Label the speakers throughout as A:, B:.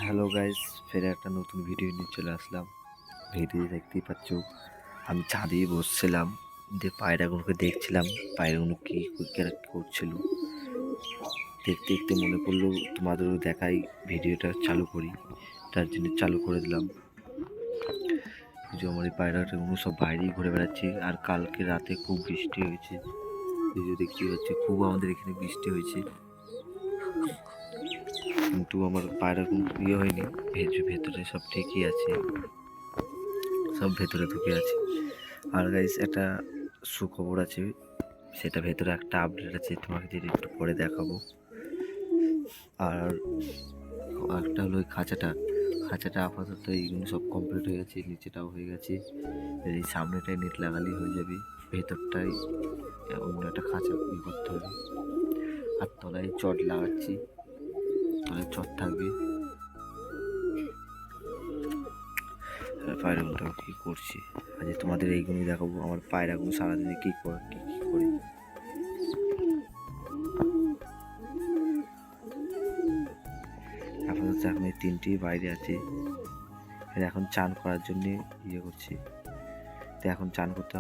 A: Hello guys, ফের একটা নতুন ভিডিও নিয়ে চলে আসলাম। ভিডিও দেখতেই পাচ্ছ, আমি ছাদেই বসছিলাম, দিয়ে পায়রাগুলোকে দেখছিলাম। পায়রাগুলো কি করছিল দেখতে দেখতে মনে পড়লো তোমাদেরও দেখাই, ভিডিওটা চালু করি। তার জন্য চালু করে দিলাম। যে আমার এই পায়রাটাগুলো সব বাইরেই ঘুরে বেড়াচ্ছে। আর কালকে রাতে খুব বৃষ্টি হয়েছে, এই যে দেখতে পাচ্ছি খুব আমাদের এখানে বৃষ্টি হয়েছে, কিন্তু আমার পায়রা কোনো হয়নি। ভেতরে সব ঠিকই আছে, সব ভেতরে ঢুকে আছে। আর গাইস একটা সুখবর আছে, সেটা ভেতরে একটা আপডেট আছে, তোমাকে যেটা একটু পরে দেখাবো। আর একটা হলো ওই খাঁচাটা আপাতত এইগুলো সব কমপ্লিট হয়ে গেছে, নিচেটাও হয়ে গেছে। এই সামনেটাই নেট লাগালেই হয়ে যাবে, ভেতরটাই অন্য একটা খাঁচা করতে হবে। আর তলায় চট লাগাচ্ছি, তলায় চট থাকবে। পায়রাগুলো কী করছি আজ তোমাদের এইগুলোই দেখাবো, আমার পায়রাগুলো সারাদিনে কী করে কী কী করে। আপাতত এখন এই তিনটি বাইরে আছে। এখন চান করার জন্য করছি, তো এখন চান করতে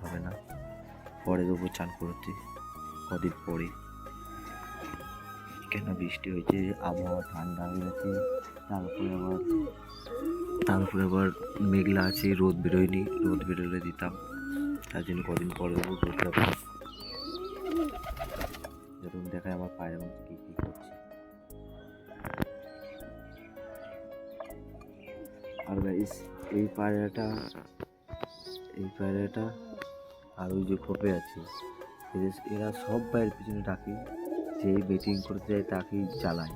A: হবে না, পরে দেবো চান করতে কদিন পরে। কেন বৃষ্টি হয়েছে, আবহাওয়া ঠান্ডা হয়ে গেছে, তারপরে আবার মেঘলা আছে, রোদ বেরোয়নি। রোদ বেরোলে দিতাম, তার জন্য কদিন পরে দেবো। যখন দেখায় আমার পায়ের মধ্যে কী কী করছে। আর গাইস এই পায়রাটা আর ওই যে খোপে আছে, এরা সব বাইরের পিছনে ডাকে, যেই মিটিং করতে যায় তাকেই জ্বালায়।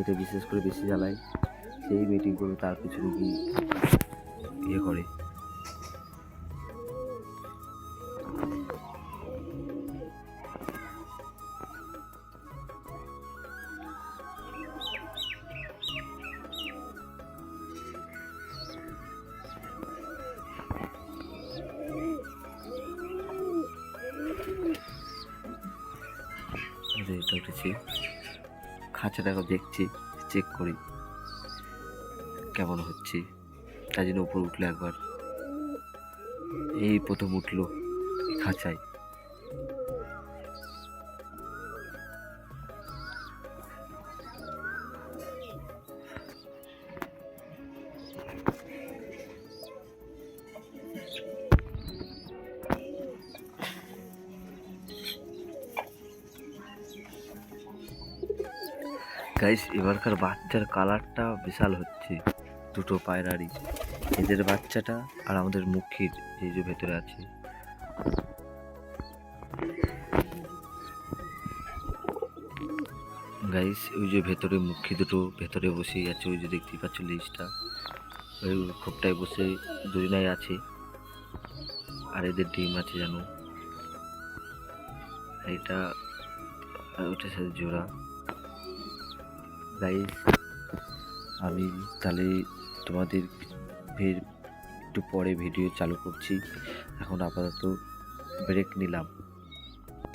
A: এটা বিশেষ করে বেশি জ্বালায়, সেই মিটিং করে তার পিছনে গিয়ে করে। এটা উঠেছে, খাঁচাটাকে দেখছি, চেক করি কেমন হচ্ছে। তার জন্য উপরে উঠলো একবার, এই প্রথম উঠলো খাঁচায়। গাইস এবারকার বাচ্চার কালারটা বিশাল হচ্ছে, দুটো পায়রারই, এদের বাচ্চাটা আর আমাদের মুখির এই যে ভেতরে আছে। গাইস ওই যে ভেতরে মুখী দুটো ভেতরে বসেই আছে, ওই যে দেখতেই পাচ্ছ লিস্টটা, ওই খোপটায় বসে দুজনাই আছে। আর এদের ডিম আছে জানো, এটা ওটার সাথে জোড়া। গাইস আমি তাহলে তোমাদের একটু পরে ভিডিও চালু করছি, এখন আপাতত ব্রেক নিলাম।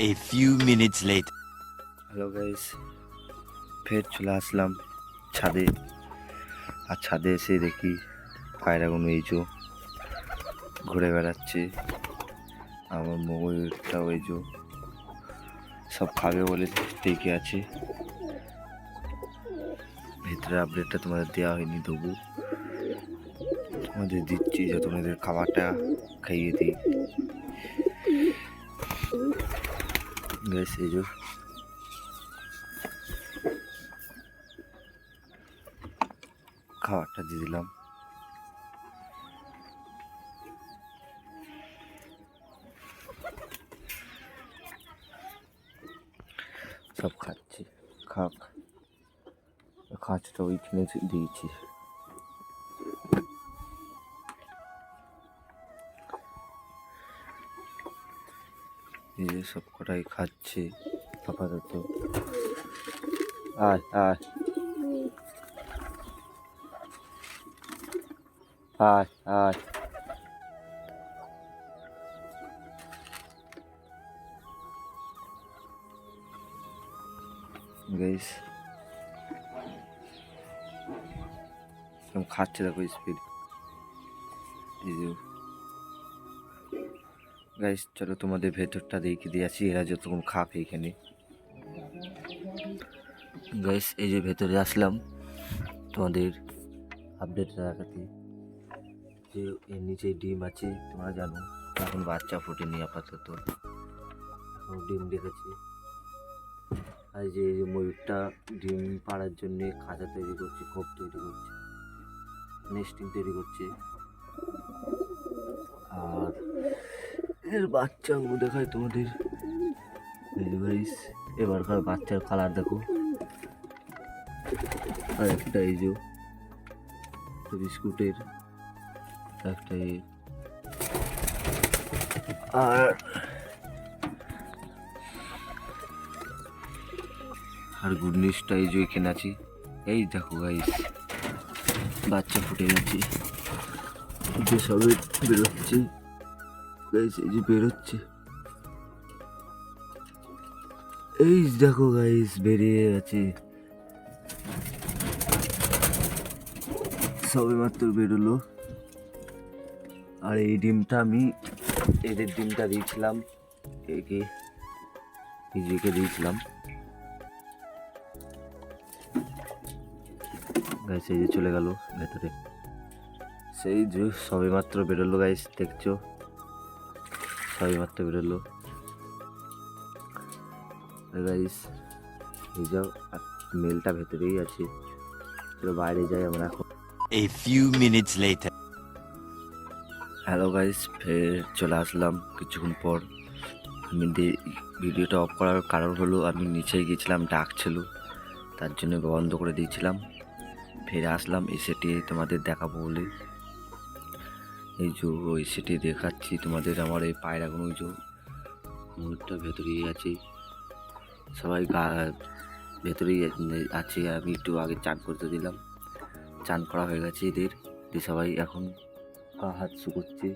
B: A few minutes later.
A: Hello guys, ফের চলে আসলাম ছাদে। আর ছাদে এসে দেখি পায়রাগুলো এই যে ঘুরে বেড়াচ্ছে, আমার ময়ূরটা ওই যে সব খাবে বলে ডেকে আছে। ভেতরে আপডেটটা তোমাদের দেওয়া হয়নি, তবু তোমাদের দিচ্ছি, যে তোমাদের খাবারটা খাইয়ে দিই। গ্যাস এই যে খাবারটা দিয়ে দিলাম, সব খাচ্ছে। খাক, খাঁচটা ওইখানে দিয়েছি। এই যে সব কটাই খাচ্ছে আপাতত। আয় আয় আয় আয়, গাইস খাচ্ছে দেখো স্পিড। এই যে গাইস চলো তোমাদের ভেতরটা দেখিয়ে দিয়ে আসি, এরা যতক্ষণ খাক এইখানে। গাইস এই যে ভেতরে আসলাম তোমাদের আপডেট রাখাতে, যে এর নিচে ডিম আছে তোমরা জানো, এখন বাচ্চা ফোটেনি আপাতত, এখন ডিম দেখেছি। আর এই যে ময়ূরটা ডিম পাড়ার জন্য খাঁচা তৈরি করছে, খোপ তৈরি করছে, নেস্টিং তৈরি করছে। আর এর বাচ্চাগুলো দেখায় তোমাদের। গাইস এবারকার বাচ্চার কালার দেখো। আর একটা এই যে বিস্কুটের একটা আর গুড নিউজটা এই যে এখানে আছি। এই দেখো গাইস বাচ্চা ফুটে গেছে, যে সবে বেরোচ্ছে গাইস, এই যে বেরোচ্ছে, এই দেখো গাইস বেরিয়ে গেছে, সবে মাত্র বেরোলো। আর এই ডিমটা আমি এদের ডিমটা দিয়েছিলাম, একে নিজেকে দিয়েছিলাম। গাইস এই যে চলে গেল ভেতরে, সেই যে সবে মাত্র বেরোলো গাইস, দেখছো সবে মাত্র বেরোলো গাইস। এই যাও মেলটা ভেতরেই আছে, চলো বাইরে যাই আমরা এখন।
B: A few minutes later.
A: Hello guys, ফের চলে আসলাম কিছুক্ষণ পর। আমি ভিডিওটা অফ করার কারণ হলো আমি নিচে গেছিলাম, ডাকছিল তার জন্য বন্ধ করে দিয়েছিলাম। ফিরে আসলাম এসেটি তোমাদের দেখাবো বলে। এই যে ওই সেটি দেখাচ্ছি তোমাদের, আমার এই পায়রাগুলো ওই যে মুহূর্তটা ভেতরেই আছে, সবাই ভেতরেই আছে। আমি একটু আগে চান করতে দিলাম, চান করা হয়ে গেছে এদের, যে সবাই এখন হাত শুকোচ্ছে।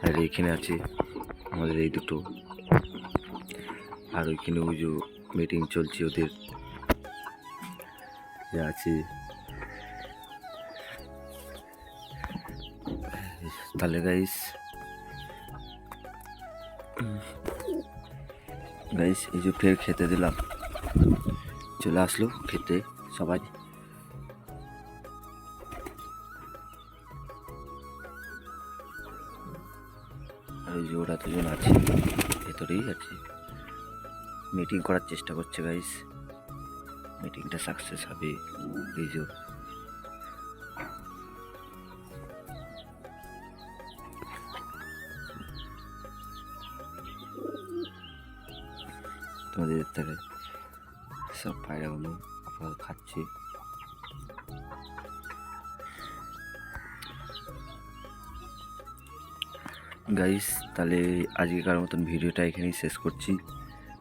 A: আর এইখানে আছে আমাদের এই দুটো, আর ওইখানে ওই যে মিটিং চলছে ওদের আছে। তাহলে গাইস এই যে ফের খেতে দিলাম, চলে আসলো খেতে সবাই। আর ওই যে ওরা দুজন আছে ভেতরেই আছে, মিটিং করার চেষ্টা করছে গাইস, মিটিংটা সাকসেস হবে। এই যে তোমাদের থেকে সব পায়রাগুলো আপাতত খাচ্ছে। গাইস তাহলে আজকেকার মতন ভিডিওটা এখানেই শেষ করছি,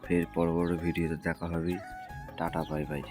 A: ফের পরবর্তী ভিডিওতে দেখা হবে। Tata bye bye.